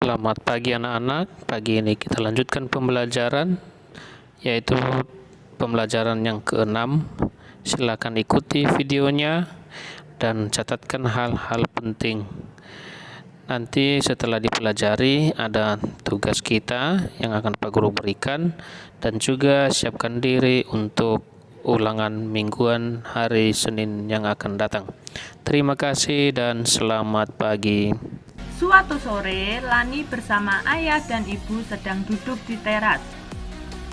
Selamat pagi anak-anak. Pagi ini kita lanjutkan pembelajaran, yaitu pembelajaran yang ke-6. Silakan ikuti videonya dan catatkan hal-hal penting. Nanti setelah dipelajari ada tugas kita yang akan Pak Guru berikan, dan juga siapkan diri untuk ulangan mingguan hari Senin yang akan datang. Terima kasih dan selamat pagi. Suatu sore, Lani bersama ayah dan ibu sedang duduk di teras.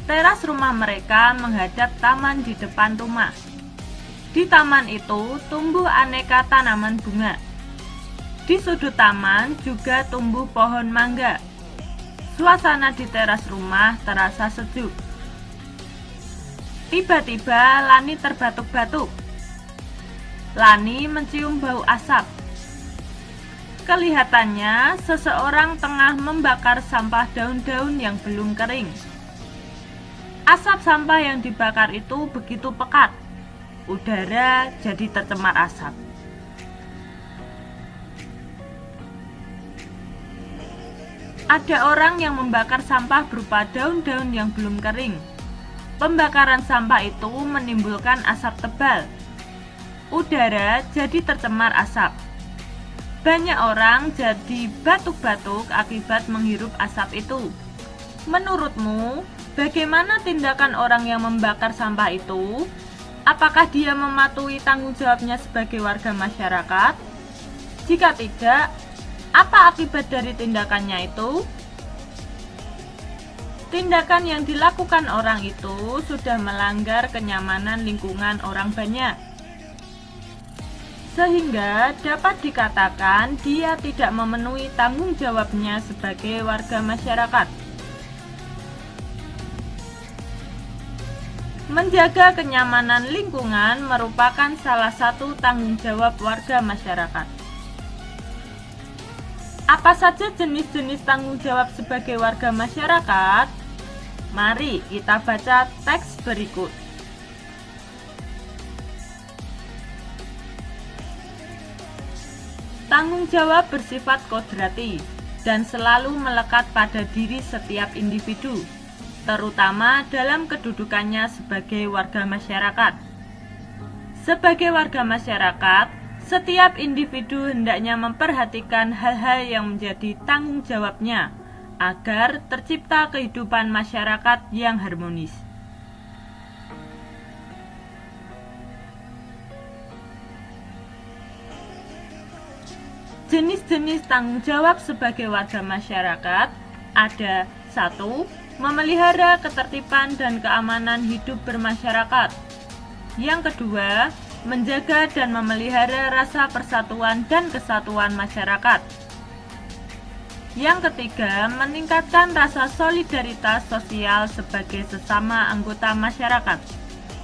Teras rumah mereka menghadap taman di depan rumah. Di taman itu tumbuh aneka tanaman bunga. Di sudut taman juga tumbuh pohon mangga. Suasana di teras rumah terasa sejuk. Tiba-tiba Lani terbatuk-batuk. Lani mencium bau asap. Kelihatannya seseorang tengah membakar sampah daun-daun yang belum kering. Asap sampah yang dibakar itu begitu pekat. Udara jadi tercemar asap. Ada orang yang membakar sampah berupa daun-daun yang belum kering. Pembakaran sampah itu menimbulkan asap tebal. Udara jadi tercemar asap. Banyak orang jadi batuk-batuk akibat menghirup asap itu. Menurutmu, bagaimana tindakan orang yang membakar sampah itu? Apakah dia mematuhi tanggung jawabnya sebagai warga masyarakat? Jika tidak, apa akibat dari tindakannya itu? Tindakan yang dilakukan orang itu sudah melanggar kenyamanan lingkungan orang banyak, sehingga dapat dikatakan dia tidak memenuhi tanggung jawabnya sebagai warga masyarakat. Menjaga kenyamanan lingkungan merupakan salah satu tanggung jawab warga masyarakat. Apa saja jenis-jenis tanggung jawab sebagai warga masyarakat? Mari kita baca teks berikut. Tanggung jawab bersifat kodrati dan selalu melekat pada diri setiap individu, terutama dalam kedudukannya sebagai warga masyarakat. Sebagai warga masyarakat, setiap individu hendaknya memperhatikan hal-hal yang menjadi tanggung jawabnya agar tercipta kehidupan masyarakat yang harmonis. Jenis-jenis tanggung jawab sebagai warga masyarakat ada 1. Memelihara ketertiban dan keamanan hidup bermasyarakat. Yang kedua, menjaga dan memelihara rasa persatuan dan kesatuan masyarakat. Yang ketiga, meningkatkan rasa solidaritas sosial sebagai sesama anggota masyarakat.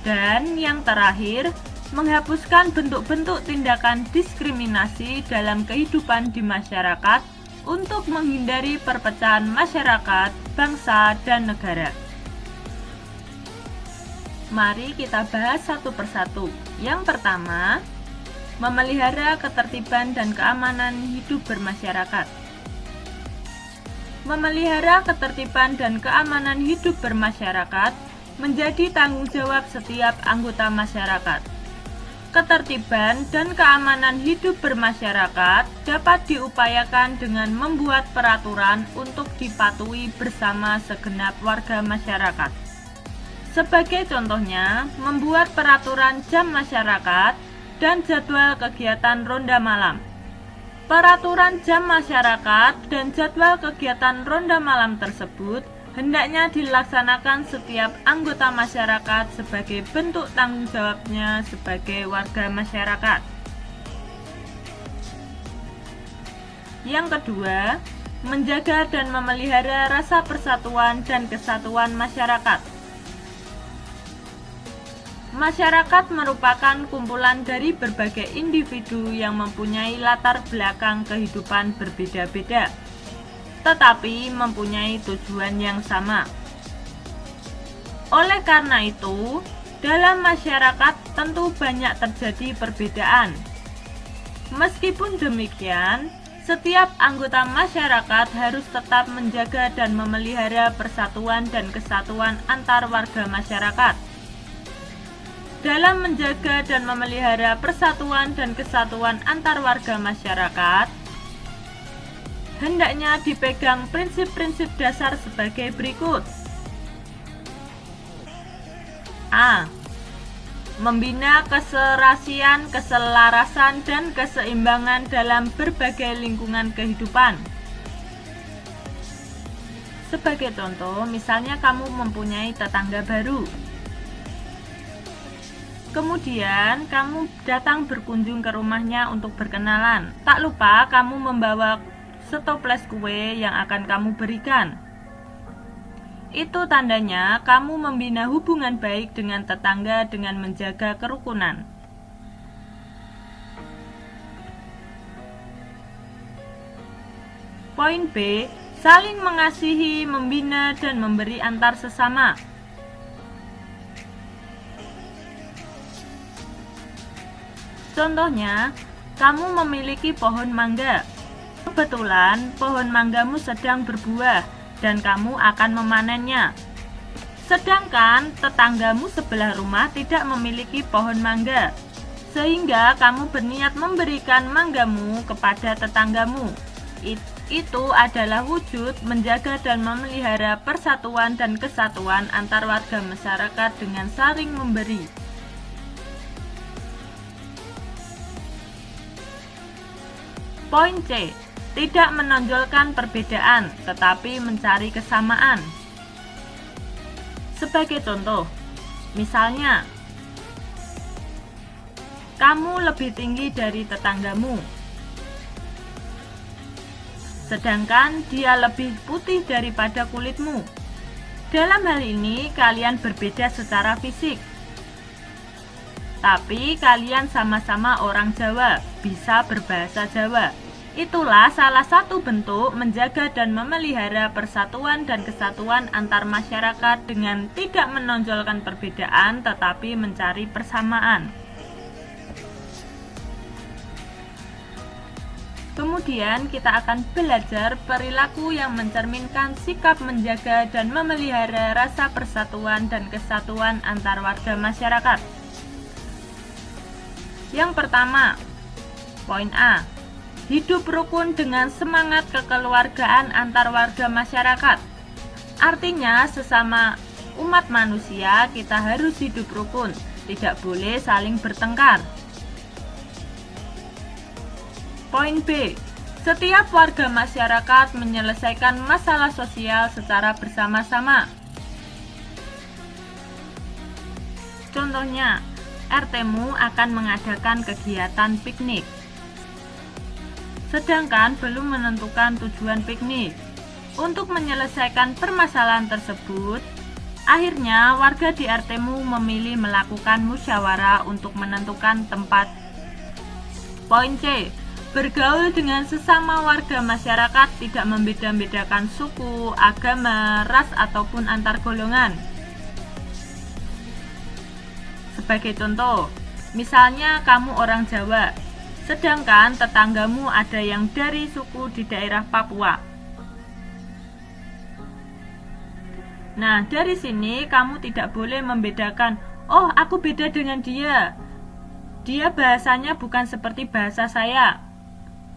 Dan yang terakhir, menghapuskan bentuk-bentuk tindakan diskriminasi dalam kehidupan di masyarakat untuk menghindari perpecahan masyarakat, bangsa, dan negara. Mari kita bahas satu persatu. Yang pertama, memelihara ketertiban dan keamanan hidup bermasyarakat. Memelihara ketertiban dan keamanan hidup bermasyarakat menjadi tanggung jawab setiap anggota masyarakat. Ketertiban dan keamanan hidup bermasyarakat dapat diupayakan dengan membuat peraturan untuk dipatuhi bersama segenap warga masyarakat. Sebagai contohnya, membuat peraturan jam masyarakat dan jadwal kegiatan ronda malam. Peraturan jam masyarakat dan jadwal kegiatan ronda malam tersebut hendaknya dilaksanakan setiap anggota masyarakat sebagai bentuk tanggung jawabnya sebagai warga masyarakat. Yang kedua, menjaga dan memelihara rasa persatuan dan kesatuan masyarakat. Masyarakat merupakan kumpulan dari berbagai individu yang mempunyai latar belakang kehidupan berbeda-beda, tetapi mempunyai tujuan yang sama. Oleh karena itu, dalam masyarakat tentu banyak terjadi perbedaan. Meskipun demikian, Setiap anggota masyarakat harus tetap menjaga dan memelihara persatuan dan kesatuan antar warga masyarakat. Dalam menjaga dan memelihara persatuan dan kesatuan antar warga masyarakat, hendaknya dipegang prinsip-prinsip dasar sebagai berikut. A. Membina keserasian, keselarasan, dan keseimbangan dalam berbagai lingkungan kehidupan. Sebagai contoh, misalnya kamu mempunyai tetangga baru. Kemudian, kamu datang berkunjung ke rumahnya untuk berkenalan. Tak lupa kamu membawa setoples kue yang akan kamu berikan. Itu tandanya kamu membina hubungan baik dengan tetangga dengan menjaga kerukunan. Poin B, saling mengasihi, membina, dan memberi antar sesama. Contohnya, kamu memiliki pohon mangga. Kebetulan pohon manggamu sedang berbuah dan kamu akan memanennya. Sedangkan tetanggamu sebelah rumah tidak memiliki pohon mangga, sehingga kamu berniat memberikan manggamu kepada tetanggamu. Itu adalah wujud menjaga dan memelihara persatuan dan kesatuan antar warga masyarakat dengan saling memberi. Poin C. Tidak menonjolkan perbedaan, tetapi mencari kesamaan. Sebagai contoh, misalnya, kamu lebih tinggi dari tetanggamu, sedangkan dia lebih putih daripada kulitmu. Dalam hal ini, kalian berbeda secara fisik, tapi kalian sama-sama orang Jawa, bisa berbahasa Jawa. Itulah salah satu bentuk menjaga dan memelihara persatuan dan kesatuan antar masyarakat dengan tidak menonjolkan perbedaan tetapi mencari persamaan. Kemudian kita akan belajar perilaku yang mencerminkan sikap menjaga dan memelihara rasa persatuan dan kesatuan antar warga masyarakat. Yang pertama, poin A. Hidup rukun dengan semangat kekeluargaan antar warga masyarakat. Artinya, sesama umat manusia kita harus hidup rukun, tidak boleh saling bertengkar. Poin B. Setiap warga masyarakat menyelesaikan masalah sosial secara bersama-sama. Contohnya, RT-mu akan mengadakan kegiatan piknik, sedangkan belum menentukan tujuan piknik. Untuk menyelesaikan permasalahan tersebut, akhirnya warga di RT-mu memilih melakukan musyawarah untuk menentukan tempat. Poin C. Bergaul dengan sesama warga masyarakat tidak membeda-bedakan suku, agama, ras, ataupun antar golongan. Sebagai contoh, misalnya kamu orang Jawa, sedangkan tetanggamu ada yang dari suku di daerah Papua. Nah, dari sini kamu tidak boleh membedakan, oh aku beda dengan dia bahasanya bukan seperti bahasa saya.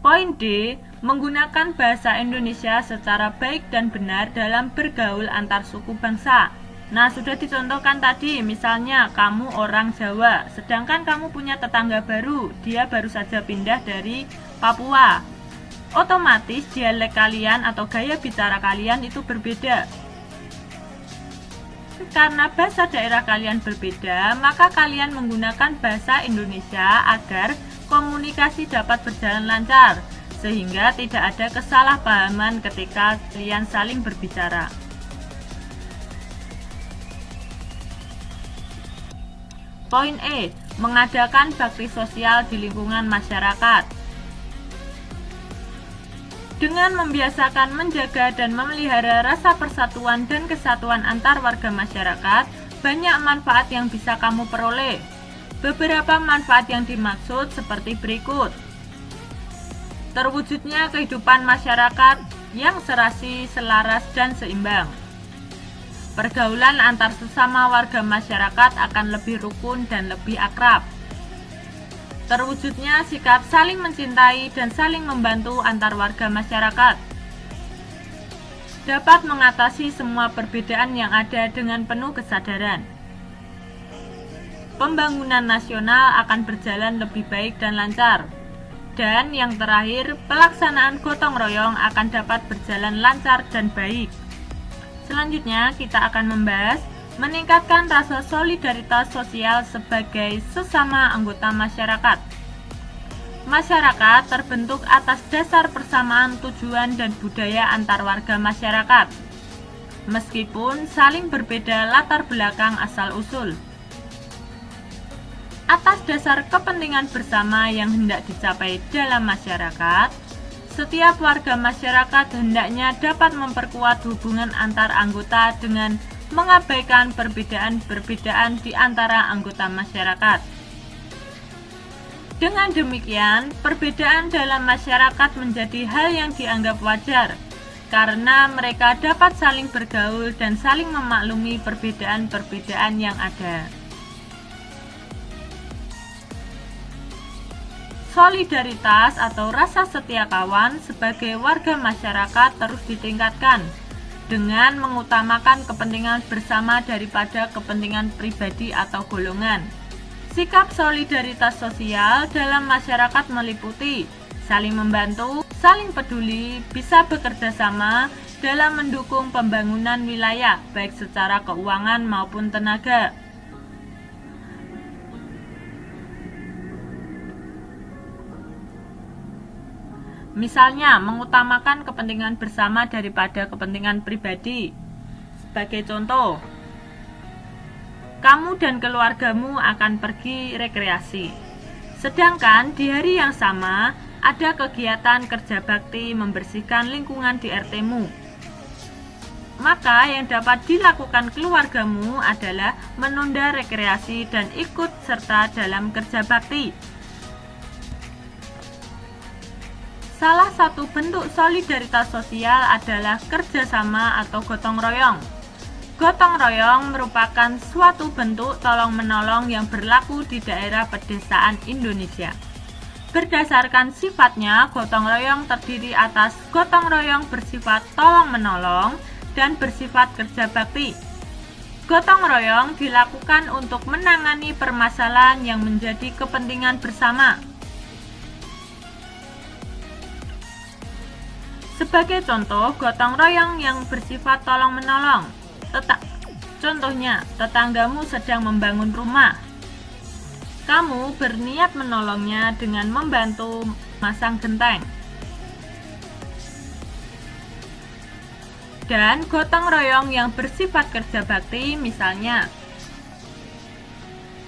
Poin D. Menggunakan bahasa Indonesia secara baik dan benar dalam bergaul antar suku bangsa. Nah, sudah dicontohkan tadi, misalnya kamu orang Jawa, sedangkan kamu punya tetangga baru, dia baru saja pindah dari Papua. Otomatis dialek kalian atau gaya bicara kalian itu berbeda. Karena bahasa daerah kalian berbeda, maka kalian menggunakan bahasa Indonesia agar komunikasi dapat berjalan lancar, sehingga tidak ada kesalahpahaman ketika kalian saling berbicara. Poin E. Mengadakan bakti sosial di lingkungan masyarakat. Dengan membiasakan menjaga dan memelihara rasa persatuan dan kesatuan antar warga masyarakat, banyak manfaat yang bisa kamu peroleh. Beberapa manfaat yang dimaksud seperti berikut. terwujudnya kehidupan masyarakat yang serasi, selaras, dan seimbang. Pergaulan antar sesama warga masyarakat akan lebih rukun dan lebih akrab. Terwujudnya sikap saling mencintai dan saling membantu antar warga masyarakat. Dapat mengatasi semua perbedaan yang ada dengan penuh kesadaran. Pembangunan nasional akan berjalan lebih baik dan lancar. Dan yang terakhir, pelaksanaan gotong royong akan dapat berjalan lancar dan baik. Selanjutnya, kita akan membahas meningkatkan rasa solidaritas sosial sebagai sesama anggota masyarakat. Masyarakat terbentuk atas dasar persamaan tujuan dan budaya antar warga masyarakat, meskipun saling berbeda latar belakang asal-usul. Atas dasar kepentingan bersama yang hendak dicapai dalam masyarakat, setiap warga masyarakat hendaknya dapat memperkuat hubungan antar anggota dengan mengabaikan perbedaan-perbedaan di antara anggota masyarakat. Dengan demikian, perbedaan dalam masyarakat menjadi hal yang dianggap wajar, karena mereka dapat saling bergaul dan saling memaklumi perbedaan-perbedaan yang ada. Solidaritas atau rasa setia kawan sebagai warga masyarakat terus ditingkatkan dengan mengutamakan kepentingan bersama daripada kepentingan pribadi atau golongan. Sikap solidaritas sosial dalam masyarakat meliputi saling membantu, saling peduli, bisa bekerja sama dalam mendukung pembangunan wilayah baik secara keuangan maupun tenaga. Misalnya, mengutamakan kepentingan bersama daripada kepentingan pribadi. Sebagai contoh, kamu dan keluargamu akan pergi rekreasi. Sedangkan di hari yang sama, ada kegiatan kerja bakti membersihkan lingkungan di RT-mu. Maka yang dapat dilakukan keluargamu adalah menunda rekreasi dan ikut serta dalam kerja bakti. Salah satu bentuk solidaritas sosial adalah kerjasama atau gotong royong. Gotong royong merupakan suatu bentuk tolong-menolong yang berlaku di daerah pedesaan Indonesia. Berdasarkan sifatnya, gotong royong terdiri atas gotong royong bersifat tolong-menolong dan bersifat kerja bakti. Gotong royong dilakukan untuk menangani permasalahan yang menjadi kepentingan bersama. Sebagai contoh, gotong royong yang bersifat tolong-menolong. Contohnya, tetanggamu sedang membangun rumah. Kamu berniat menolongnya dengan membantu masang genteng. Dan gotong royong yang bersifat kerja bakti, misalnya,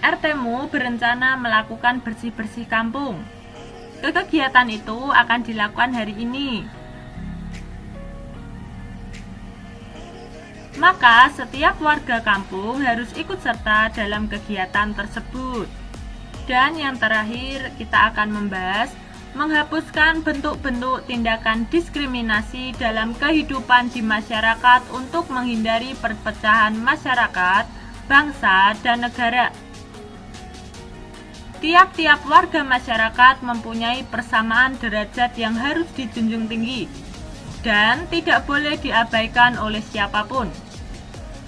RT-mu berencana melakukan bersih-bersih kampung. Kegiatan itu akan dilakukan hari ini. Maka setiap warga kampung harus ikut serta dalam kegiatan tersebut. Dan yang terakhir, kita akan membahas menghapuskan bentuk-bentuk tindakan diskriminasi dalam kehidupan di masyarakat untuk menghindari perpecahan masyarakat, bangsa, dan negara. Tiap-tiap warga masyarakat mempunyai persamaan derajat yang harus dijunjung tinggi dan tidak boleh diabaikan oleh siapapun.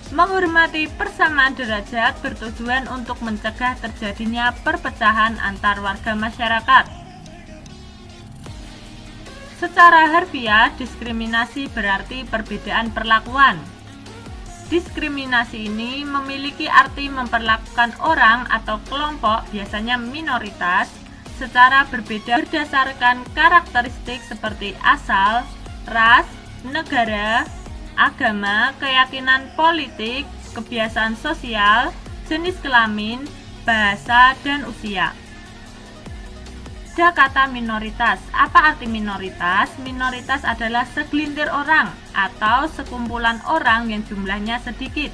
Menghormati persamaan derajat bertujuan untuk mencegah terjadinya perpecahan antar warga masyarakat. Secara harfiah, diskriminasi berarti perbedaan perlakuan. Diskriminasi ini memiliki arti memperlakukan orang atau kelompok, biasanya minoritas, secara berbeda berdasarkan karakteristik seperti asal, ras, negara, agama, keyakinan politik, kebiasaan sosial, jenis kelamin, bahasa, dan usia. Ada kata minoritas. Apa arti minoritas? Minoritas adalah segelintir orang atau sekumpulan orang yang jumlahnya sedikit.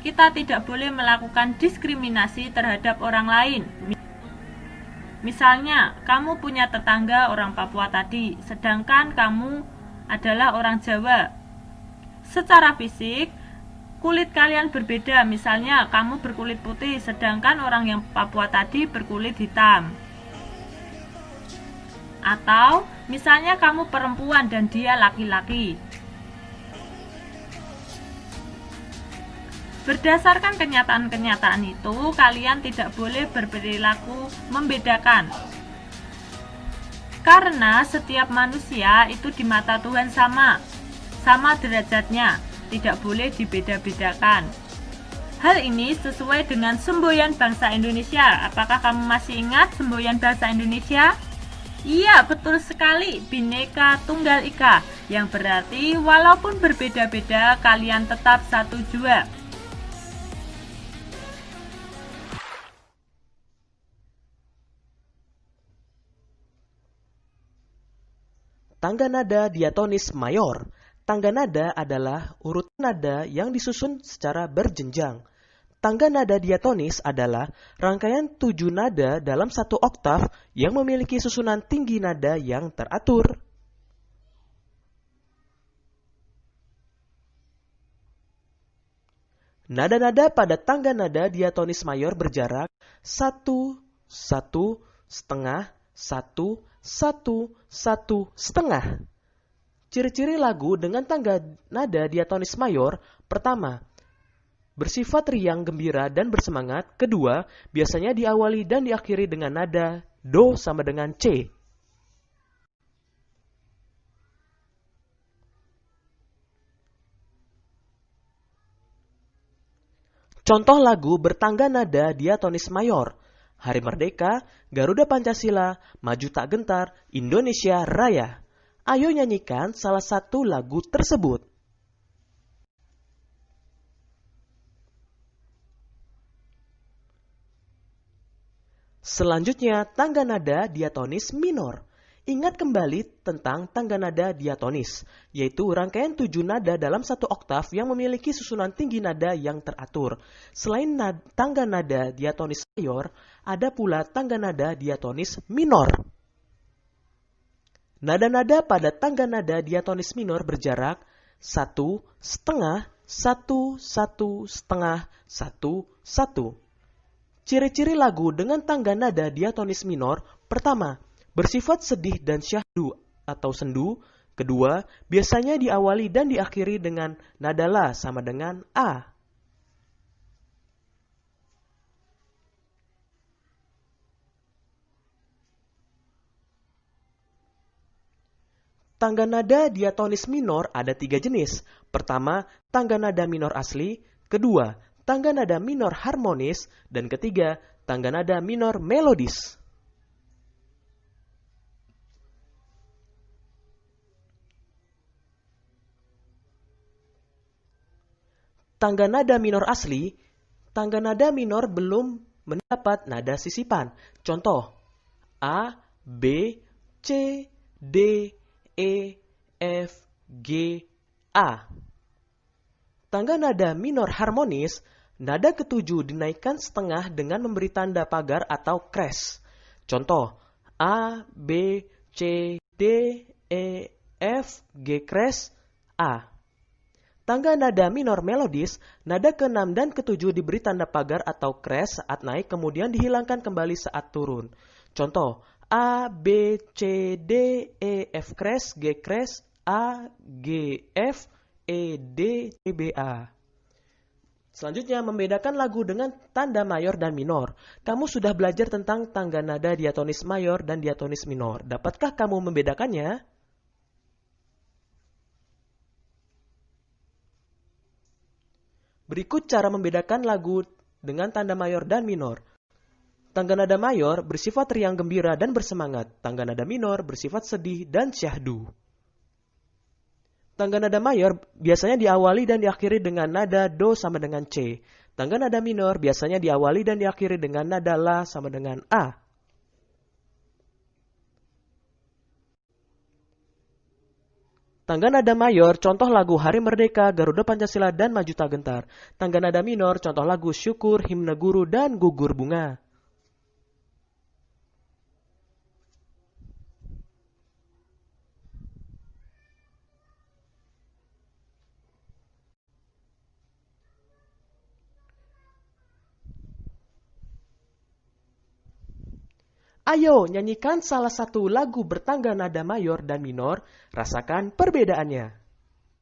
Kita tidak boleh melakukan diskriminasi terhadap orang lain. Misalnya, kamu punya tetangga orang Papua tadi, sedangkan kamu adalah orang Jawa. Secara fisik, kulit kalian berbeda. Misalnya, kamu berkulit putih, sedangkan orang yang Papua tadi berkulit hitam. Atau, misalnya kamu perempuan dan dia laki-laki. Berdasarkan kenyataan-kenyataan itu, kalian tidak boleh berperilaku membedakan. Karena setiap manusia itu di mata Tuhan sama derajatnya, tidak boleh dibeda-bedakan. Hal ini sesuai dengan semboyan bangsa Indonesia. Apakah kamu masih ingat semboyan bangsa Indonesia? Iya, betul sekali, Bhinneka Tunggal Ika, yang berarti walaupun berbeda-beda, kalian tetap satu jua. Tangga nada diatonis mayor. Tangga nada adalah urutan nada yang disusun secara berjenjang. Tangga nada diatonis adalah rangkaian 7 nada dalam satu oktav yang memiliki susunan tinggi nada yang teratur. Nada-nada pada tangga nada diatonis mayor berjarak 1, 1, setengah, 1, 1, 1, setengah. Ciri-ciri lagu dengan tangga nada diatonis mayor: pertama, bersifat riang, gembira, dan bersemangat. Kedua, biasanya diawali dan diakhiri dengan nada Do sama dengan C. Contoh lagu bertangga nada diatonis mayor: Hari Merdeka, Garuda Pancasila, Maju Tak Gentar, Indonesia Raya. Ayo nyanyikan salah satu lagu tersebut. Selanjutnya, tangga nada diatonis minor. Ingat kembali tentang tangga nada diatonis, yaitu rangkaian 7 nada dalam satu oktav yang memiliki susunan tinggi nada yang teratur. Selain tangga nada diatonis mayor, ada pula tangga nada diatonis minor. Nada-nada pada tangga nada diatonis minor berjarak 1, setengah, 1, 1, setengah, 1, 1. Ciri-ciri lagu dengan tangga nada diatonis minor: pertama, bersifat sedih dan syahdu atau sendu. Kedua, biasanya diawali dan diakhiri dengan nada La sama dengan A. Tangga nada diatonis minor ada 3 jenis. Pertama, tangga nada minor asli. Kedua, tangga nada minor harmonis. Dan ketiga, tangga nada minor melodis. Tangga nada minor asli, tangga nada minor belum mendapat nada sisipan. Contoh, A, B, C, D, E, F, G, A. Tangga nada minor harmonis, nada ketujuh dinaikkan setengah dengan memberi tanda pagar atau kres. Contoh, A, B, C, D, E, F, G kres, A. Tangga nada minor melodis, nada ke-6 dan ke-7 diberi tanda pagar atau kres saat naik, kemudian dihilangkan kembali saat turun. Contoh, A, B, C, D, E, F kres, G kres, A, G, F, E, D, C, B, A. Selanjutnya, membedakan lagu dengan tanda mayor dan minor. Kamu sudah belajar tentang tangga nada diatonis mayor dan diatonis minor. Dapatkah kamu membedakannya? Berikut cara membedakan lagu dengan tanda mayor dan minor. Tangga nada mayor bersifat riang, gembira, dan bersemangat. Tangga nada minor bersifat sedih dan syahdu. Tangga nada mayor biasanya diawali dan diakhiri dengan nada Do sama dengan C. Tangga nada minor biasanya diawali dan diakhiri dengan nada La sama dengan A. Tangga nada mayor, contoh lagu Hari Merdeka, Garuda Pancasila, dan Maju Tak Gentar. Tangga nada minor, contoh lagu Syukur, Himne Guru, dan Gugur Bunga. Ayo nyanyikan salah satu lagu bertangga nada mayor dan minor, rasakan perbedaannya.